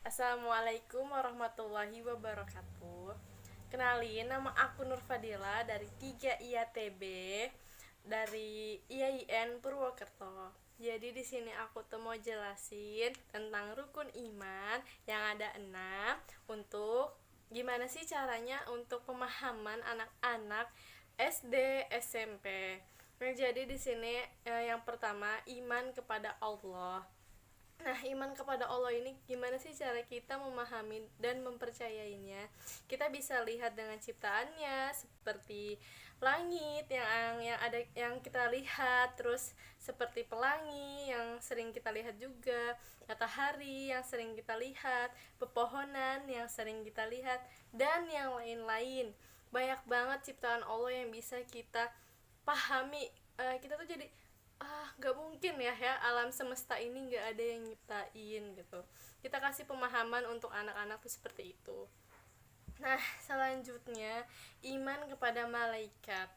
Assalamualaikum warahmatullahi wabarakatuh. Kenalin, nama aku Nur Fadila dari 3 IATB dari IAIN Purwokerto. Jadi di sini aku tuh mau jelasin tentang rukun iman yang ada 6 untuk gimana sih caranya untuk pemahaman anak-anak SD, SMP. Nah, jadi di sini yang pertama iman kepada Allah. Nah, iman kepada Allah ini gimana sih cara kita memahami dan mempercayainya? Kita bisa lihat dengan ciptaannya seperti langit yang ada yang kita lihat, terus seperti pelangi yang sering kita lihat juga, matahari yang sering kita lihat, pepohonan yang sering kita lihat, dan yang lain-lain. Banyak banget ciptaan Allah yang bisa kita pahami. Kita tuh jadi nggak mungkin ya alam semesta ini nggak ada yang nyiptain gitu. Kita kasih pemahaman untuk anak-anak tuh seperti itu. Nah, selanjutnya iman kepada malaikat.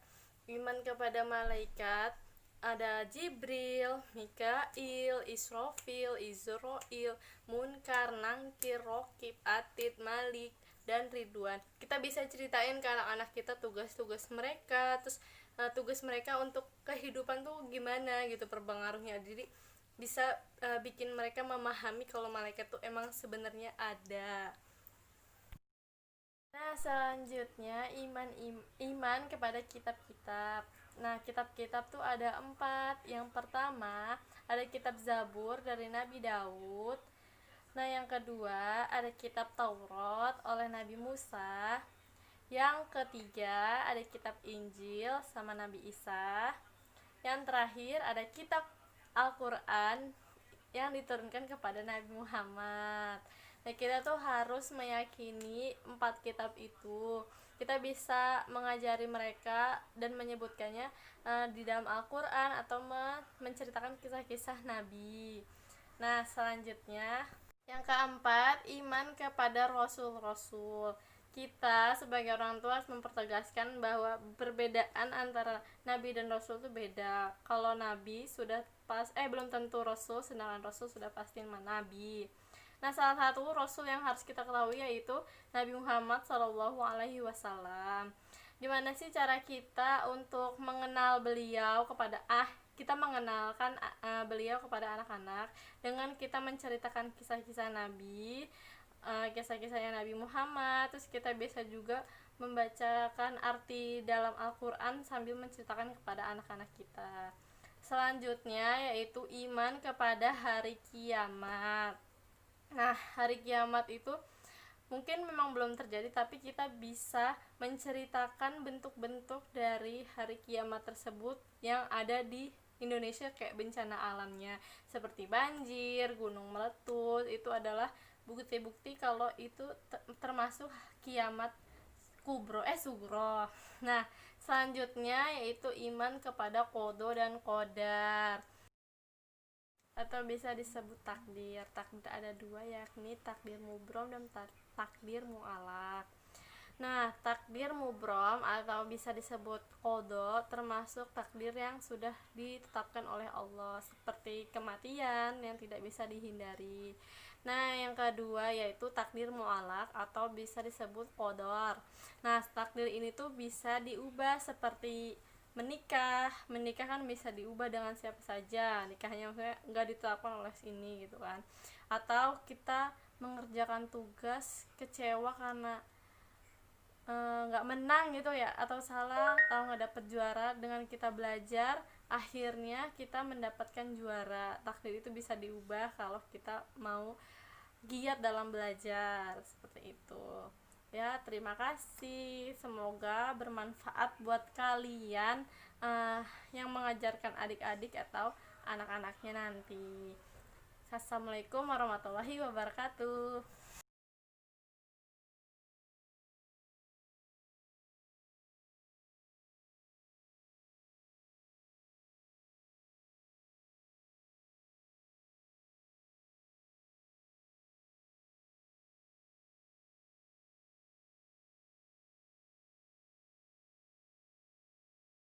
Iman kepada malaikat ada Jibril, Mikail, Israfil, Izrail, Munkar, Nangkir, Rokib, Atid, Malik, dan Ridwan. Kita bisa ceritain ke anak-anak kita tugas-tugas mereka, terus tugas mereka untuk kehidupan tuh gimana gitu pengaruhnya. Jadi bisa bikin mereka memahami kalau malaikat tuh emang sebenarnya ada. Nah, selanjutnya iman kepada kitab-kitab. Nah, kitab-kitab tuh ada 4. Yang pertama ada kitab Zabur dari Nabi Daud. Nah, yang kedua ada kitab Taurat oleh Nabi Musa. Yang ketiga ada kitab Injil sama Nabi Isa. Yang terakhir ada kitab Al-Quran yang diturunkan kepada Nabi Muhammad. Nah, kita tuh harus meyakini 4 kitab itu. Kita bisa mengajari mereka dan menyebutkannya di dalam Al-Quran atau menceritakan kisah-kisah Nabi. Nah, selanjutnya yang keempat, iman kepada Rasul-Rasul. Kita sebagai orang tua harus mempertegaskan bahwa perbedaan antara Nabi dan Rasul itu beda. Kalau Nabi sudah belum tentu Rasul, sedangkan Rasul sudah pasti Nabi. Nah, salah satu Rasul yang harus kita ketahui yaitu Nabi Muhammad SAW. Gimana sih cara kita untuk mengenal beliau kita mengenalkan beliau kepada anak-anak dengan kita menceritakan kisah-kisah Nabi, kisah-kisahnya Nabi Muhammad. Terus kita bisa juga membacakan arti dalam Al-Quran sambil menceritakan kepada anak-anak kita. Selanjutnya yaitu iman kepada hari kiamat. Nah, hari kiamat itu mungkin memang belum terjadi, tapi kita bisa menceritakan bentuk-bentuk dari hari kiamat tersebut yang ada di Indonesia, kayak bencana alamnya seperti banjir, gunung meletus. Itu adalah bukti-bukti kalau itu termasuk kiamat sugro. Nah, selanjutnya yaitu iman kepada qada dan qadar atau bisa disebut takdir. Takdir ada 2, yakni takdir mubrom dan takdir mu'alak. Nah, takdir mubrom atau bisa disebut qada termasuk takdir yang sudah ditetapkan oleh Allah, seperti kematian yang tidak bisa dihindari. Nah, yang kedua yaitu takdir mu'alak atau bisa disebut qadar. Nah, takdir ini tuh bisa diubah, seperti menikah kan bisa diubah dengan siapa saja, nikahnya maksudnya nggak ditetapkan oleh sini gitu kan. Atau kita mengerjakan tugas kecewa karena nggak menang gitu ya, atau salah atau nggak dapet juara, dengan kita belajar akhirnya kita mendapatkan juara. Takdir itu bisa diubah kalau kita mau giat dalam belajar, seperti itu ya. Terima kasih, semoga bermanfaat buat kalian yang mengajarkan adik-adik atau anak-anaknya nanti. Assalamualaikum warahmatullahi wabarakatuh.